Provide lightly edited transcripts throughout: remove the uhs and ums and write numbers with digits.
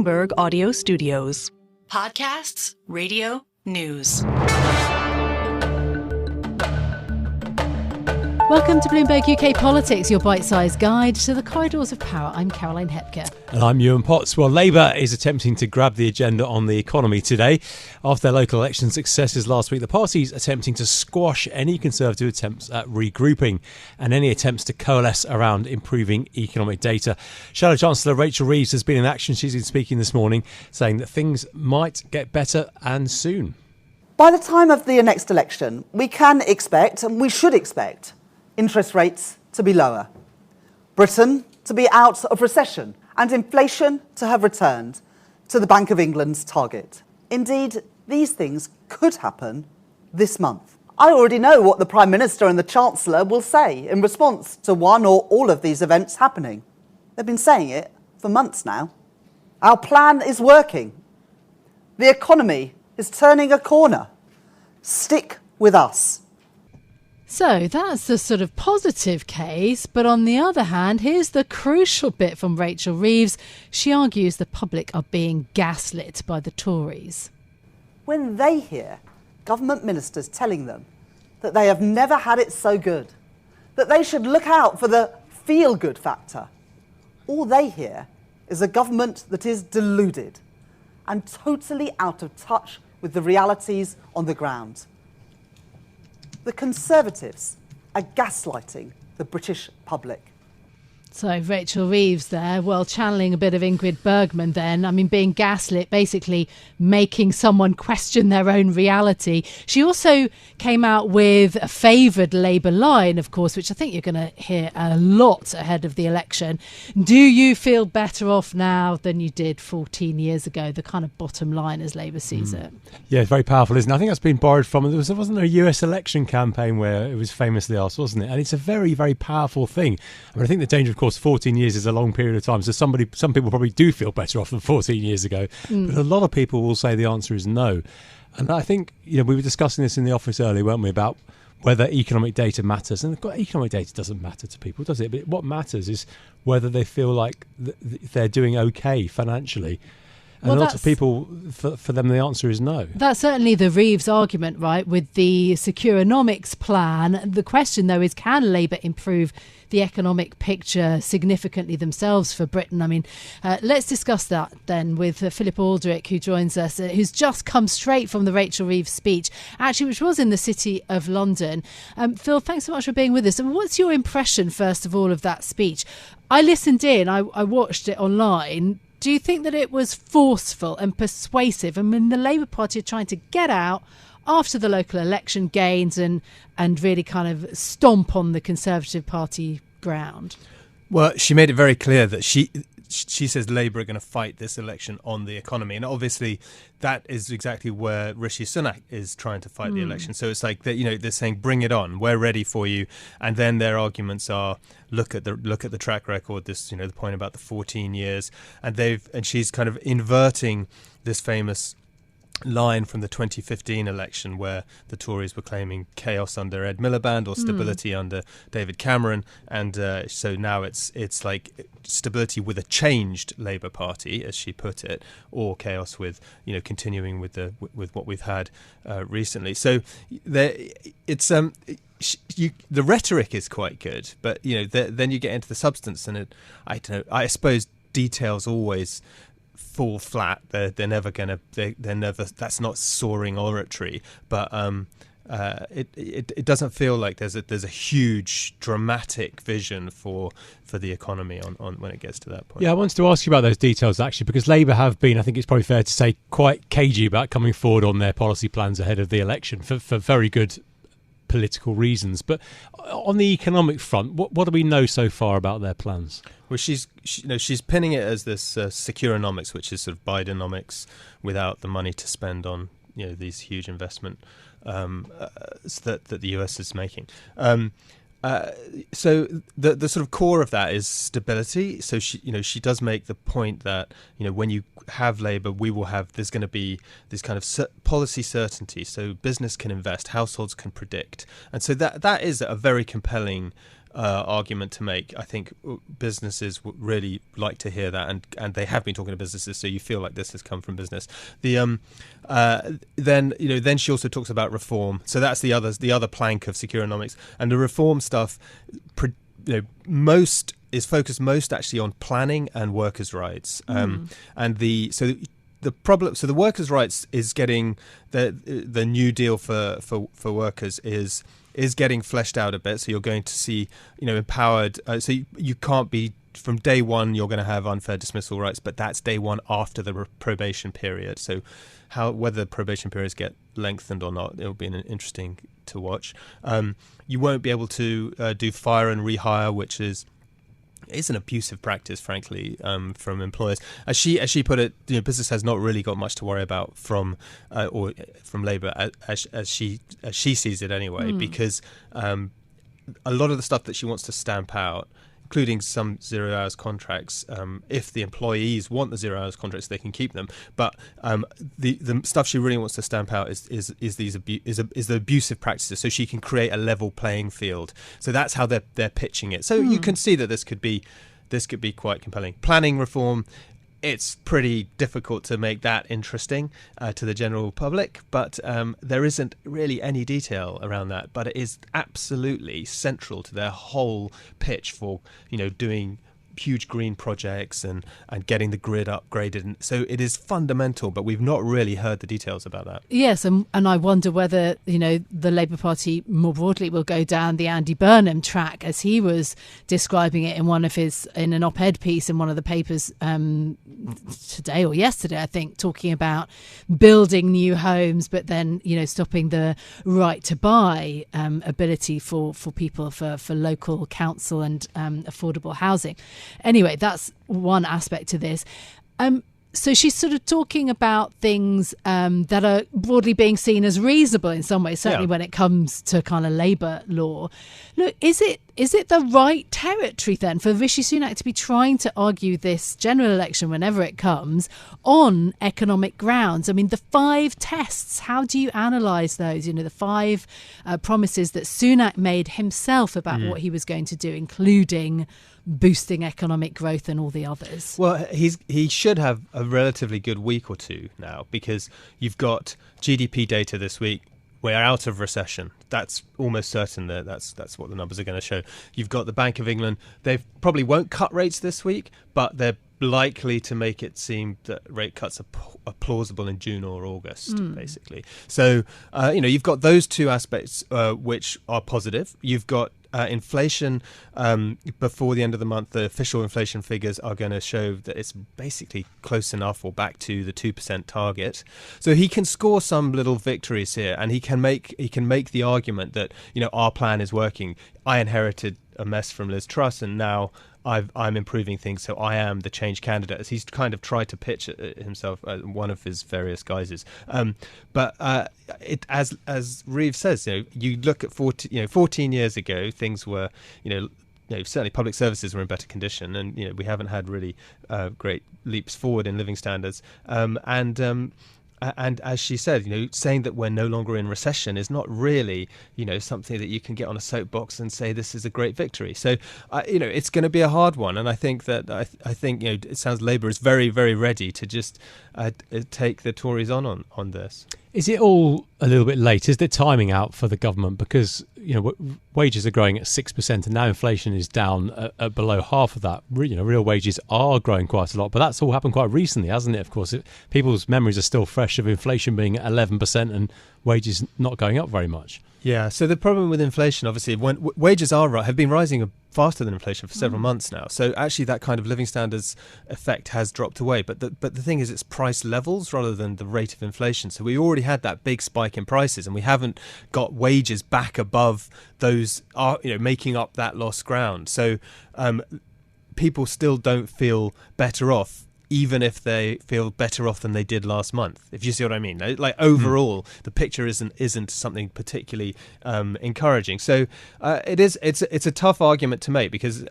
Bloomberg Audio Studios. Podcasts, radio, news. Welcome to Bloomberg UK Politics, your bite-sized guide to the corridors of power. I'm Caroline Hepker. And I'm Yuan. Well, Labour is attempting to grab the agenda on the economy today. After their local election successes last week, the party's attempting to squash any Conservative attempts at regrouping and any attempts to coalesce around improving economic data. Shadow Chancellor Rachel Reeves has been in action. She's been speaking this morning, saying that things might get better and soon. By the time of the next election, we can expect, and we should expect, interest rates to be lower, Britain to be out of recession, and inflation to have returned to the Bank of England's target. Indeed, these things could happen this month. I already know what the Prime Minister and the Chancellor will say in response to one or all of these events happening. They've been saying it for months now. Our plan is working. The economy is turning a corner. Stick with us. So that's the sort of positive case, but on the other hand, here's the crucial bit from Rachel Reeves. She argues the public are being gaslit by the Tories. When they hear government ministers telling them that they have never had it so good, that they should look out for the feel-good factor, all they hear is a government that is deluded and totally out of touch with the realities on the ground. The Conservatives are gaslighting the British public. So Rachel Reeves there, well, channeling a bit of Ingrid Bergman then. I mean, being gaslit, basically making someone question their own reality. She also came out with a favoured Labour line, of course, which I think you're going to hear a lot ahead of the election. Do you feel better off now than you did 14 years ago? The kind of bottom line as Labour sees it. Yeah, it's very powerful, isn't it? I think that's been borrowed from, wasn't there a US election campaign where it was famously asked, wasn't it? And it's a very, very powerful thing. I mean, I think the danger, of course, 14 years is a long period of time. So some people probably do feel better off than 14 years ago. But a lot of people will say the answer is no. And I think, we were discussing this in the office earlier, weren't we, about whether economic data matters. And economic data doesn't matter to people, does it? But what matters is whether they feel like they're doing okay financially. And lots of people, for them, the answer is no. That's certainly the Reeves argument, right, with the Securenomics plan. The question, though, is can Labour improve the economic picture significantly themselves for Britain? I mean, let's discuss that then with Philip Aldrick, who joins us, who's just come straight from the Rachel Reeves speech, actually, which was in the City of London. Phil, thanks so much for being with us. And what's your impression, first of all, of that speech? I listened in, I watched it online. Do you think that it was forceful and persuasive? I mean, the Labour Party are trying to get out after the local election gains and really kind of stomp on the Conservative Party ground. Well, she made it very clear that she says Labour are going to fight this election on the economy. And obviously that is exactly where Rishi Sunak is trying to fight the election. So it's like, they're saying, bring it on. We're ready for you. And then their arguments are, look at the track record, this, the point about the 14 years. And she's kind of inverting this famous line from the 2015 election where the Tories were claiming chaos under Ed Miliband or stability under David Cameron, and so now it's like stability with a changed Labour Party, as she put it, or chaos with continuing with what we've had recently. So the rhetoric is quite good, but then you get into the substance, and I suppose details always fall flat. They're never gonna. They're never. That's not soaring oratory. But it doesn't feel like there's a huge dramatic vision for the economy on when it gets to that point. Yeah, I wanted to ask you about those details actually, because Labour have been, I think it's probably fair to say, quite cagey about coming forward on their policy plans ahead of the election for very good political reasons. But on the economic front, what do we know so far about their plans? Well, she's pinning it as this Securenomics, which is sort of Bidenomics without the money to spend on these huge investment that the US is making. So the sort of core of that is stability. So she does make the point that when you have Labour, there's going to be this kind of policy certainty. So business can invest, households can predict, and so that is a very compelling argument to make. I think businesses would really like to hear that, and they have been talking to businesses, so you feel like this has come from business. The then she also talks about reform. So that's the other plank of Securonomics, and the reform stuff. Most is focused most actually on planning and workers' rights, and the workers' rights is getting the New Deal for workers is getting fleshed out a bit. So you're going to see empowered. So you can't be from day one. You're going to have unfair dismissal rights, but that's day one after the probation period. So whether probation periods get lengthened or not, it'll be interesting to watch. You won't be able to do fire and rehire, which is an abusive practice, frankly, from employers. As she put it, business has not really got much to worry about from Labour as she sees it anyway, because a lot of the stuff that she wants to stamp out, including some 0 hours contracts, if the employees want the 0 hours contracts, they can keep them. But the stuff she really wants to stamp out is the abusive practices, so she can create a level playing field. So that's how they're pitching it. So you can see that this could be quite compelling. Planning reform. It's pretty difficult to make that interesting to the general public, but there isn't really any detail around that. But it is absolutely central to their whole pitch for doing huge green projects and getting the grid upgraded. And so it is fundamental, but we've not really heard the details about that. Yes, and I wonder whether, the Labour Party more broadly will go down the Andy Burnham track, as he was describing it in an op-ed piece in one of the papers today or yesterday, I think, talking about building new homes, but then, stopping the right to buy ability for people, for local council and affordable housing. Anyway, that's one aspect to this. So she's sort of talking about things that are broadly being seen as reasonable in some ways, certainly when it comes to kind of labour law. Look, is it the right territory then for Rishi Sunak to be trying to argue this general election, whenever it comes, on economic grounds? I mean, the 5 tests, how do you analyse those? The 5 promises that Sunak made himself about what he was going to do, including boosting economic growth and all the others. Well, he should have a relatively good week or two now, because you've got GDP data this week. We're out of recession. That's almost certain. That's what the numbers are going to show. You've got the Bank of England. They probably won't cut rates this week, but they're likely to make it seem that rate cuts are plausible in June or August, basically. So, you've got those two aspects which are positive. You've got inflation before the end of the month. The official inflation figures are going to show that it's basically close enough or back to the 2% target. So he can score some little victories here, and he can make the argument that our plan is working. I inherited a mess from Liz Truss, and now I'm improving things, so I am the change candidate, as he's kind of tried to pitch himself one of his various guises. But as Reeves says, you look at 14 years ago, things were, certainly public services were in better condition, and we haven't had really great leaps forward in living standards. And as she said, saying that we're no longer in recession is not really, something that you can get on a soapbox and say this is a great victory. So, it's going to be a hard one. And I think that it sounds Labour is very, very ready to just take the Tories on this. Is it all a little bit late? Is the timing out for the government? Because wages are growing at 6%, and now inflation is down at below half of that. Real wages are growing quite a lot, but that's all happened quite recently, hasn't it? Of course, people's memories are still fresh of inflation being at 11% and wages not going up very much. Yeah. So the problem with inflation, obviously, when wages have been rising faster than inflation for several months now. So actually, that kind of living standards effect has dropped away. But the thing is, it's price levels rather than the rate of inflation. So we already had that big spike in prices, and we haven't got wages back above those, making up that lost ground. So people still don't feel better off, even if they feel better off than they did last month, if you see what I mean. Like overall, the picture isn't something particularly encouraging. So it's a tough argument to make, because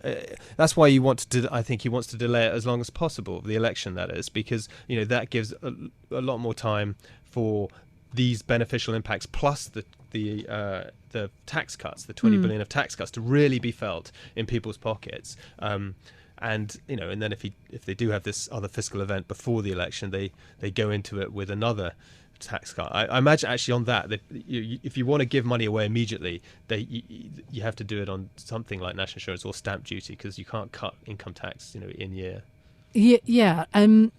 that's why I think he wants to delay it as long as possible, the election, that is, because that gives a lot more time for these beneficial impacts plus the the tax cuts, the 20 billion of tax cuts, to really be felt in people's pockets. And then if they do have this other fiscal event before the election, they go into it with another tax cut. I imagine actually on that if you want to give money away immediately, you have to do it on something like national insurance or stamp duty, because you can't cut income tax in year. Yeah. And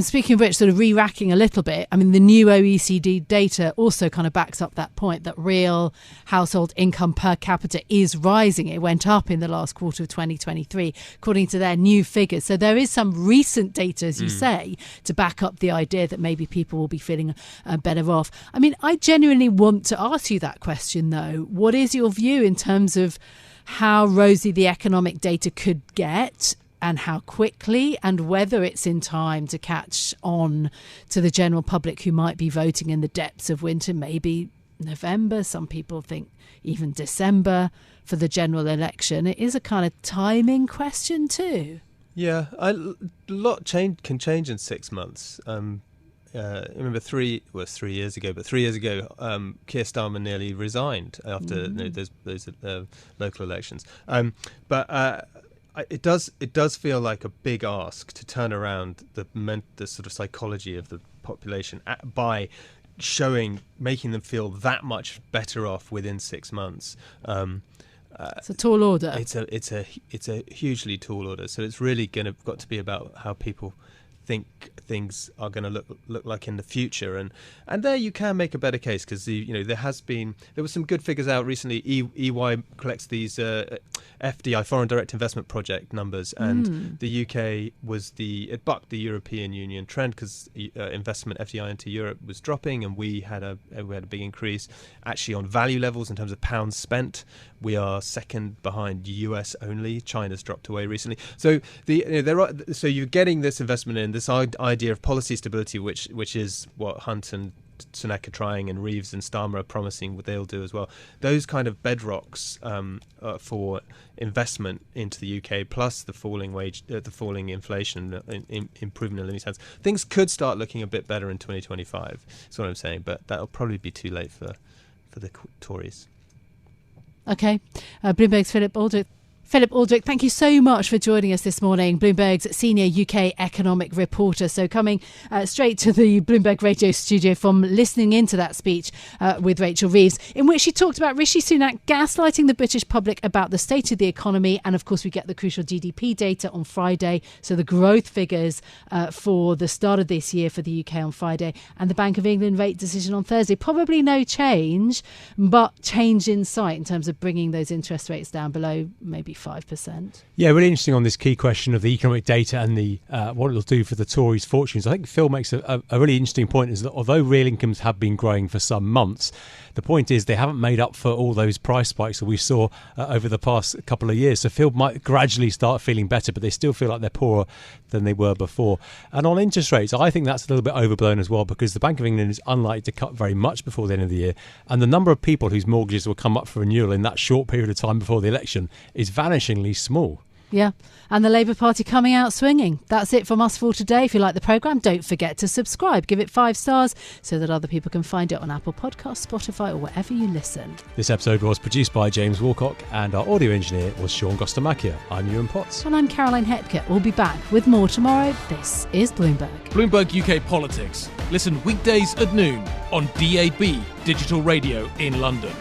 speaking of which, sort of re-racking a little bit, I mean, the new OECD data also kind of backs up that point that real household income per capita is rising. It went up in the last quarter of 2023, according to their new figures. So there is some recent data, as you say, to back up the idea that maybe people will be feeling better off. I mean, I genuinely want to ask you that question, though. What is your view in terms of how rosy the economic data could get, and how quickly, and whether it's in time to catch on to the general public who might be voting in the depths of winter, maybe November, some people think even December, for the general election? It is a kind of timing question too. Yeah, a lot can change in 6 months. I remember 3 years ago, but 3 years ago, Keir Starmer nearly resigned after those local elections. It does feel like a big ask to turn around the sort of psychology of the population by making them feel that much better off within 6 months. It's a tall order. It's a hugely tall order. So it's really got to be about how people think things are going to look like in the future, and there you can make a better case, because there were some good figures out recently. EY collects these FDI, foreign direct investment project numbers, and the UK it bucked the European Union trend, because investment FDI into Europe was dropping, and we had a big increase actually on value levels in terms of pounds spent. We are second behind US only. China's dropped away recently. So so you're getting this investment in this idea of policy stability, which is what Hunt and Sunak are trying, and Reeves and Starmer are promising what they'll do as well. Those kind of bedrocks for investment into the UK, plus the falling inflation, improvement in living standards, things could start looking a bit better in 2025. That's what I'm saying, but that'll probably be too late for the Tories. Okay. Bloomberg's Philip Aldrick. Philip Aldrick, thank you so much for joining us this morning, Bloomberg's senior UK economic reporter. So coming straight to the Bloomberg radio studio from listening into that speech with Rachel Reeves, in which she talked about Rishi Sunak gaslighting the British public about the state of the economy. And of course, we get the crucial GDP data on Friday. So the growth figures for the start of this year for the UK on Friday, and the Bank of England rate decision on Thursday. Probably no change, but change in sight in terms of bringing those interest rates down below maybe 5%. Yeah, really interesting on this key question of the economic data and the what it'll do for the Tories' fortunes. I think Phil makes a really interesting point, is that although real incomes have been growing for some months, the point is they haven't made up for all those price spikes that we saw over the past couple of years. So Phil might gradually start feeling better, but they still feel like they're poorer than they were before. And on interest rates, I think that's a little bit overblown as well, because the Bank of England is unlikely to cut very much before the end of the year. And the number of people whose mortgages will come up for renewal in that short period of time before the election is vanishingly small. Yeah, and the Labour Party coming out swinging. That's it from us for today. If you like the programme, don't forget to subscribe. Give it 5 stars so that other people can find it on Apple Podcasts, Spotify, or wherever you listen. This episode was produced by James Walcock, and our audio engineer was Sean Gostamacchia. I'm Yuan Potts. And I'm Caroline Hepker. We'll be back with more tomorrow. This is Bloomberg. Bloomberg UK Politics. Listen weekdays at noon on DAB Digital Radio in London.